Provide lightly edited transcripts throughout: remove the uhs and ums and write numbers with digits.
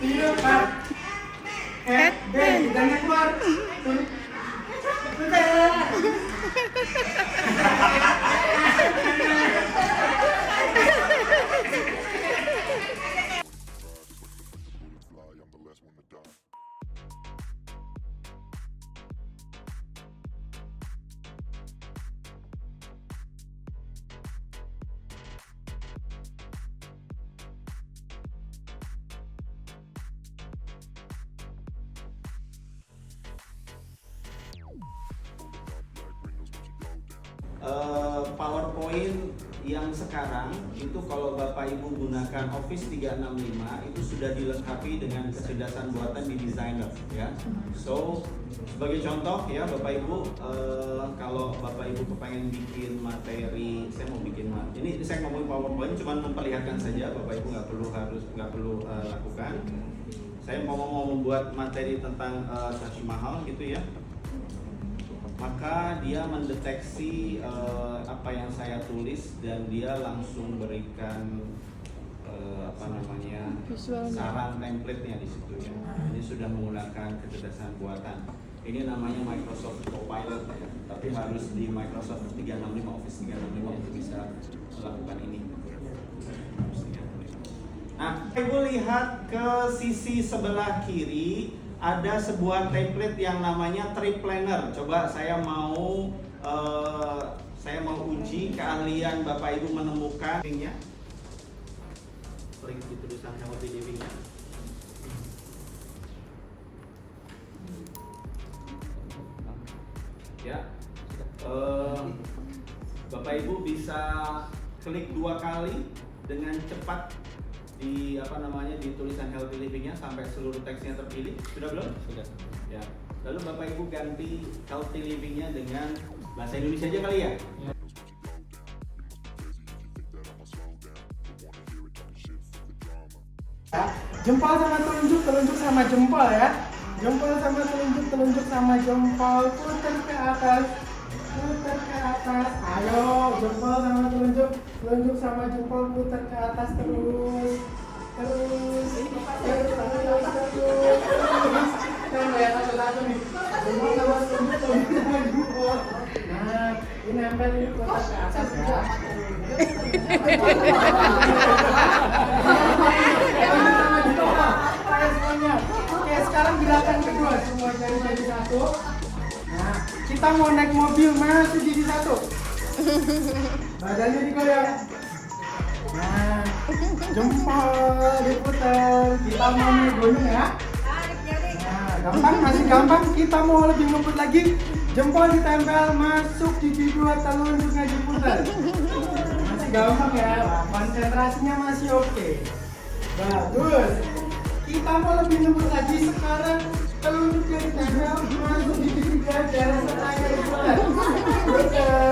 Hidup headband dan keluar. PowerPoint yang sekarang itu kalau Bapak Ibu gunakan Office 365 itu sudah dilengkapi dengan kecerdasan buatan di designer ya. So sebagai contoh ya Bapak Ibu, kalau Bapak Ibu kepengen bikin materi, saya mau bikin ini saya ngomongin PowerPoint cuma memperlihatkan saja, Bapak Ibu nggak perlu lakukan. Saya mau membuat materi tentang Taj Mahal gitu ya. Maka dia mendeteksi apa yang saya tulis dan dia langsung berikan saran template-nya di situ ya. Ini sudah menggunakan kecerdasan buatan. Ini namanya Microsoft Copilot ya. Tapi harus di Microsoft 365 Office 365 untuk bisa melakukan ini. Nah, Ibu lihat ke sisi sebelah kiri. Ada sebuah template yang namanya trip planner. Coba saya mau uji keahlian Bapak Ibu menemukan linknya. Link di tulisan healthy living-nya. Ya, Bapak Ibu bisa klik 2 kali dengan cepat di di tulisan healthy living-nya sampai seluruh teksnya terpilih. Sudah belum? Sudah. Ya. Lalu Bapak Ibu ganti healthy living-nya dengan bahasa Indonesia aja kali ya. Jempol sama telunjuk, telunjuk sama jempol ya. Jempol sama telunjuk, telunjuk sama jempol, putar ke atas. Putar ke atas. Ayo, jempol sama telunjuk, telunjuk sama jempol putar ke atas terus. Terus. Kan lihat satu-satu nih. Jempol sama telunjuk, telunjuk sama jempol. Nah, ini nempel ini putar ke atas ya. Oke, sekarang gerakan kedua, semua jadi satu. Nah, kita mau naik mobil masuk jadi satu. Badannya digoyang. Nah, jempol diputar. Kita mau naik gunung ya. Nah, gampang, masih gampang. Kita mau lebih ngebut lagi. Jempol ditempel, masuk gigi 2, telunjuknya diputar. Masih gampang ya. Konsentrasinya masih oke. Bagus. Kita mau lebih ngebut lagi. Sekarang telunjuknya ditempel, masuk gigi 3, darah setengah diputar.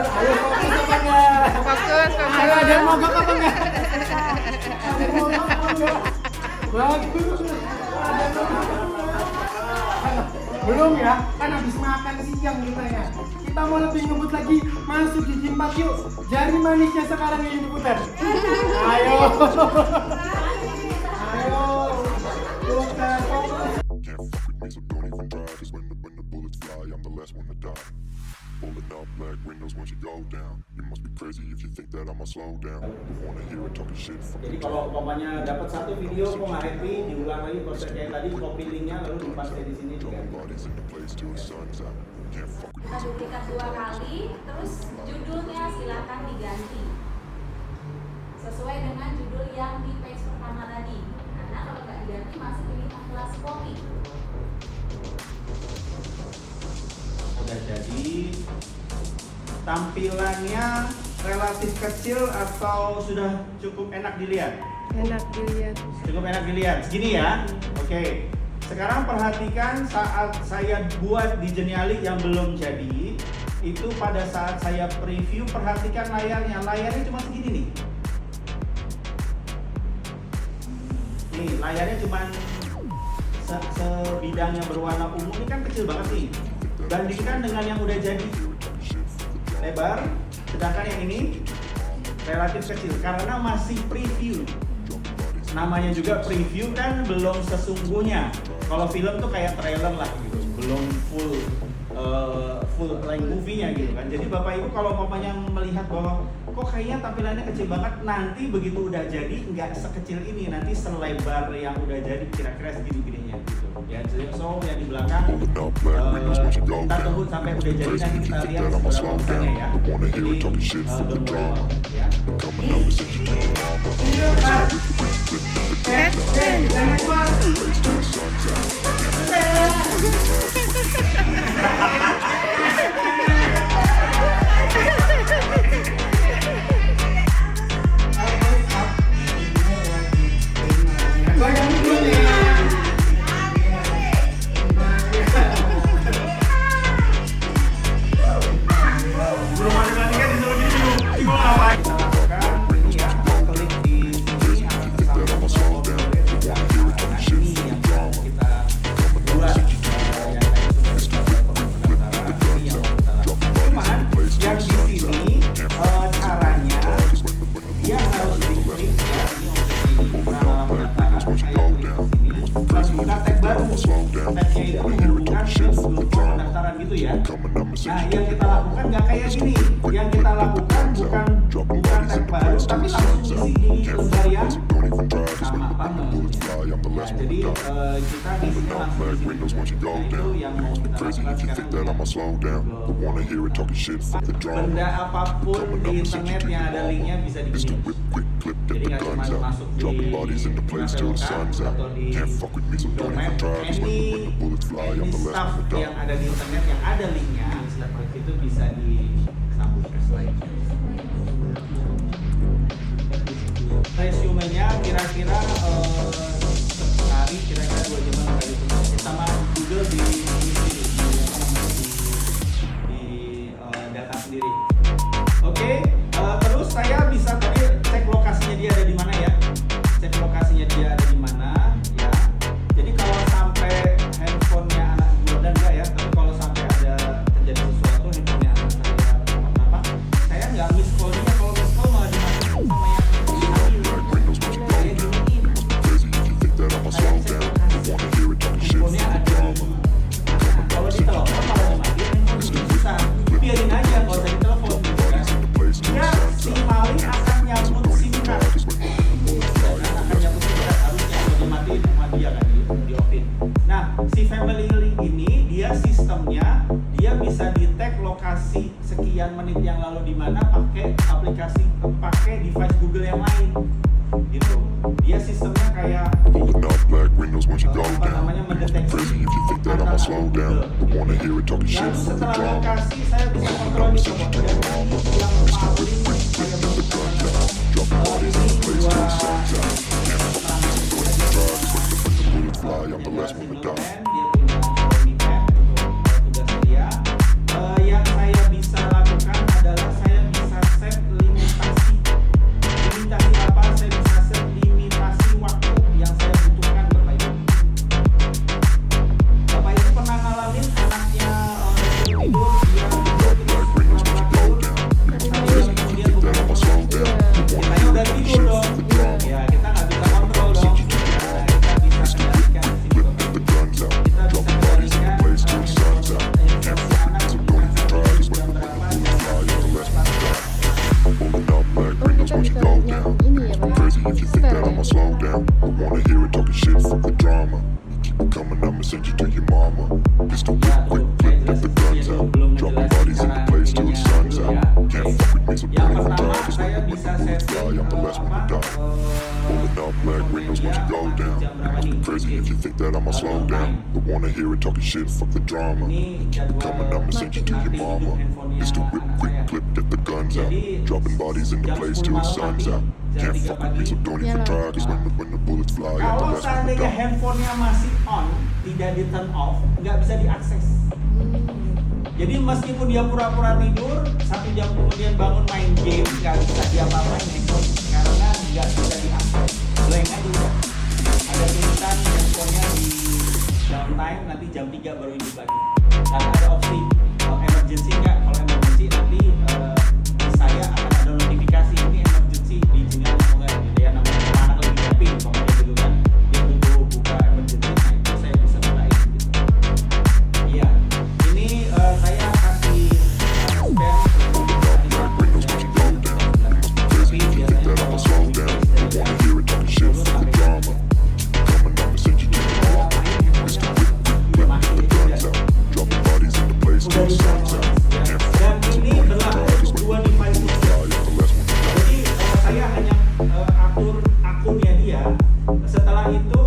Ayo fokus apa enggak? Fokus. Ayo, ada yang mogok apa enggak? Ada yang mogok apa enggak? Bagus. Ada yang mogok apa enggak? Belum ya, kan habis makan siang kita ya. Kita mau lebih ngebut lagi, masuk gigi 4 yuk. Jari manisnya sekarang yang diputar. Ayo. Ayo. Putar, fokus. Pulling up black windows once you go down. You must be crazy if you think that I'ma slow down. Wanna hear it talking shit from Jadi kalau umpamanya dapat satu video kok nggak happy, diulang lagi proses kayak tadi, copy linknya lalu dipaste di sini diganti. bodies in the place till the sun's out. Can't fuck with Kita duplikat 2 kali, terus judulnya silakan diganti sesuai dengan judul yang di page pertama tadi. Karena kalau nggak diganti masih pilihan kelas copy. Udah jadi, tampilannya relatif kecil atau sudah cukup enak dilihat? Enak dilihat. Cukup enak dilihat, segini ya. Oke, sekarang perhatikan saat saya buat di Geniali yang belum jadi. Itu pada saat saya preview, perhatikan layarnya. Layarnya cuma segini nih. Nih, layarnya cuma sebidang yang berwarna ungu ini kan kecil banget nih. Bandingkan dengan yang udah jadi lebar, sedangkan yang ini relatif kecil karena masih preview. namanya juga preview kan belum sesungguhnya. Kalau film tuh kayak trailer lah gitu, belum full length movie-nya gitu kan. Jadi Bapak Ibu kalau mamanya melihat bahwa kok kayaknya tampilannya kecil banget, nanti begitu udah jadi nggak sekecil ini, nanti selebar yang udah jadi kira-kira segini-gininya gitu. Ya, so yang di belakang kita tunggu sampai udah jadi nanti kita lihat seberapa besarnya ya. Jadi don't worry about it, ya. Jangan keluar. Goyang dulu nih. Belum ada lagi kan disuruh gitu. Ibu ngapain? Kita lakukan ini ya, klik di sini akan kesambung ke folder yang ini yang kita buat yang tadi sudah kita buat pendaftaran ini yang mau kita lakukan. Cuman yang di sini caranya dia harus diklik ya, ini untuk ini nama pendaftaran saya klik di sini terus buka tab baru, tabnya itu menghubungkan ke Google Form pendaftaran gitu ya. Nah yang kita lakukan nggak kayak gini, yang kita lakukan bukan tab baru tapi langsung di sini lembar yang sama banget. Nah, jadi kita di sini langsung di sini. Nah, itu yang mau kita lakukan sekarang. Benda apapun di internet yang ada linknya bisa digini. Jadi nggak cuma masuk di Traveloka atau di Google Map, any stuff yang ada di internet yang ada linknya itu bisa disambung ke slide. Resumenya kira-kira sehari kira-kira 2 jam kali itu sama Google di data sendiri. Oke, terus saya bisa tadi cek lokasinya dia ada di mana ya. Cek lokasinya dia ada di mana ya. Jadi kalau sampai handphonenya anak Jordan enggak ya, tapi kalau sampai ada terjadi sesuatu handphonenya anak saya apa? Saya nggak miss call-nya, kalau miss call malah dimasukin sama yang saya giniin. Saya cek lokasi handphonenya ada di kalau di telepon malah dimatiin, handphone susah. Biarin aja kalau saya di telepon gitu kan. Ya si maling akan nyambut SIM card. Akan nyambut SIM card harusnya kalau dimatiin sama dia kan di off-in. Nah si Family Link ini dia sistemnya dia bisa detect lokasi sekian menit yang lalu di mana pakai aplikasi pakai device Google yang lain gitu. Dia sistemnya kayak apa namanya mendeteksi antara Google. Lalu setelah lokasi saya bisa kontrol di sebuah yang paling saya bentukkan adalah ini dua yang saya bisa lakukan adalah saya bisa set limitasi apa, saya bisa set limitasi waktu yang saya butuhkan Bapak Ibu. Bapak Ibu pernah ngalamin anaknya tidur dia kemudian bukan kita udah tidur dong ya, kita nggak bisa kontrol dong. Kita bisa kendalikan di sini Bapak Ibu. Kita bisa kendalikan investasi anak jam berapa Oh, kita bisa yang ini ya Pak? Spare ya? Yang pertama saya bisa setting jam berapa ini jadwal nanti hidup handphonenya saya. Jadi jam 10 malam tadi jam 3 pagi. Kalau seandainya handphonenya masih on, tidak di turn off, nggak bisa diakses. Jadi meskipun dia pura-pura tidur, 1 jam kemudian bangun main game, nggak bisa diapa-apain handphone karena nggak bisa diakses. Blank aja udah. Ada tulisan handphonenya di downtime, nanti jam 3 baru hidup lagi. Dan ada opsi emergency nggak? Kalau emergency nanti di saya akan ada notifikasi ini emergency, diizinkan atau enggak gitu ya, namanya anak lagi happy, itu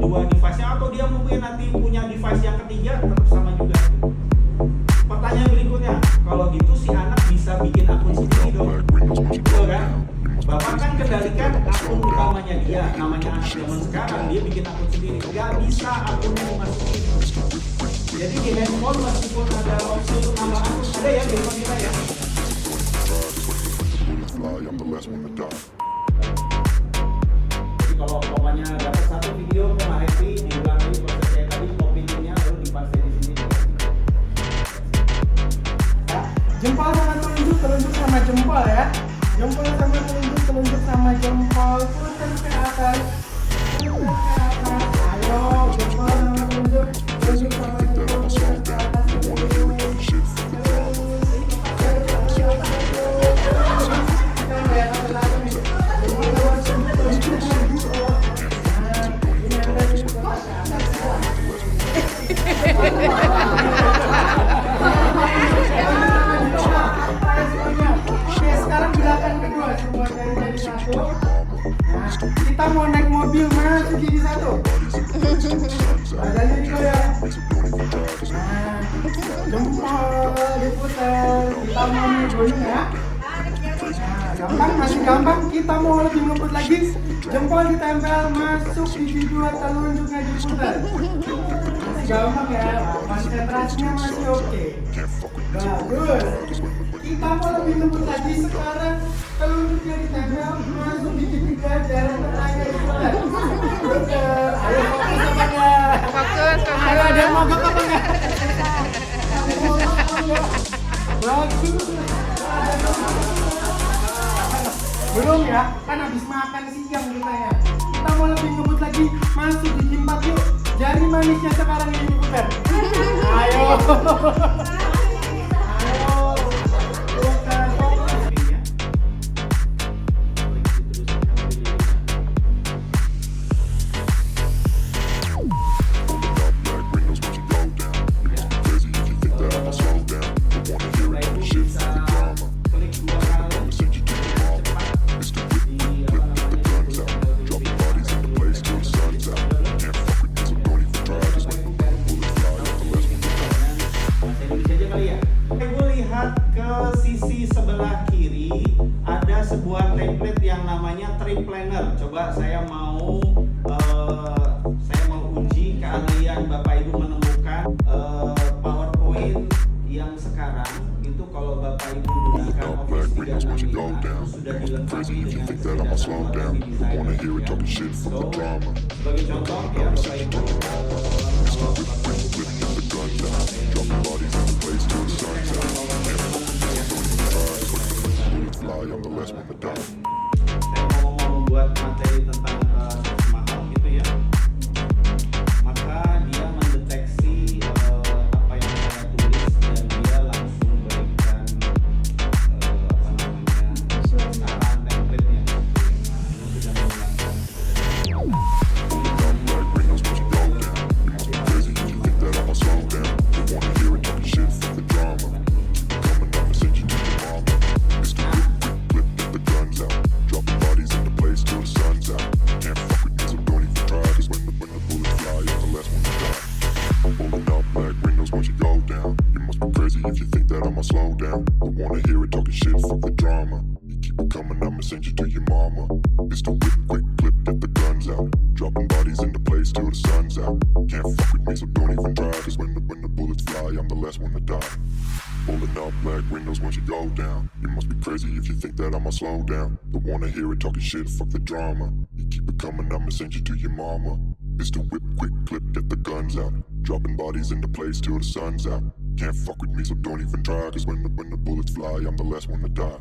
dua device-nya atau dia mungkin nanti punya device yang ketiga tetap sama juga. Pertanyaan berikutnya, kalau gitu si anak bisa bikin akun sendiri dong, betul kan? Bapak kan kendalikan akun utamanya dia, namanya anak zaman sekarang, dia bikin akun sendiri, nggak bisa akunnya dimasukin. Jadi di handphone meskipun ada opsi untuk nambah akun, ada ya di handphone kita ya. I'm the last one to die. Jadi kalau umpamanya dapat satu video kok nggak happy, diulang lagi proses kayak tadi, copy linknya lalu dipaste di sini. Jempol sama telunjuk, telunjuk sama jempol ya. Jempol sama telunjuk sama jempol. Putar ke atas. Putar ke atas. Ayo, jempol sama telunjuk, telunjuk sama jempol. Putar ke atas. Oke, sekarang gerakan kedua, semua jadi satu. Nah, kita mau naik mobil masuk jadi satu. Badannya digoyang. Nah, jempol diputar. Kita mau naik gunung ya. Nah, gampang, masih gampang. Kita mau lebih ngebut lagi. Jempol ditempel, masuk gigi dua, telunjuknya diputar. Masih gampang ya, konsentrasinya masih oke. Bagus. Kita mau lebih ngebut lagi. Sekarang telunjuknya ditempel, masuk gigi tiga, jalan terakhir diputar. Putar. Ayo fokus apa enggak? Fokus. Ayo ada yang mogok apa enggak? Ada yang mogok apa enggak? Bagus. Belum ya, kan habis makan siang kita ya. Kita mau lebih ngebut lagi, masuk gigi 4 yuk. Jari manisnya sekarang yang diputar. Ayo. Ayo. Putar. Sebelah kiri ada sebuah template yang namanya trip planner. Coba saya mau uji keahlian Bapak Ibu menemukan PowerPoint yang sekarang itu kalau Bapak Ibu gunakan Office 365 sudah dilengkapi dengan kecerdasan buatan di desainer. So, sebagai contoh ya Bapak Ibu, kalau Bapak Ibu I'm the last one to die. saya mau membuat materi tentang seks mahal gitu ya, maka dia mendeteksi apa yang saya tulis dan dia langsung berikan saran template-nya. Ini sudah menggunakan slow down. Don't wanna hear it talking shit, fuck the drama. You keep it coming, I'ma send you to your mama. It's the whip, quick clip, get the guns out. Dropping bodies into place till the sun's out. Can't fuck with me, so don't even try. Cause when the bullets fly, I'm the last one to die. Pulling up black windows once you go down. You must be crazy if you think that I'ma slow down. Don't wanna hear it talking shit, fuck the drama. You keep it coming, I'ma send you to your mama. It's the whip, quick clip, get the guns out. Dropping bodies into place till the sun's out. Can't fuck with me, so don't even try. Cause when the bullets fly, I'm the last one to die.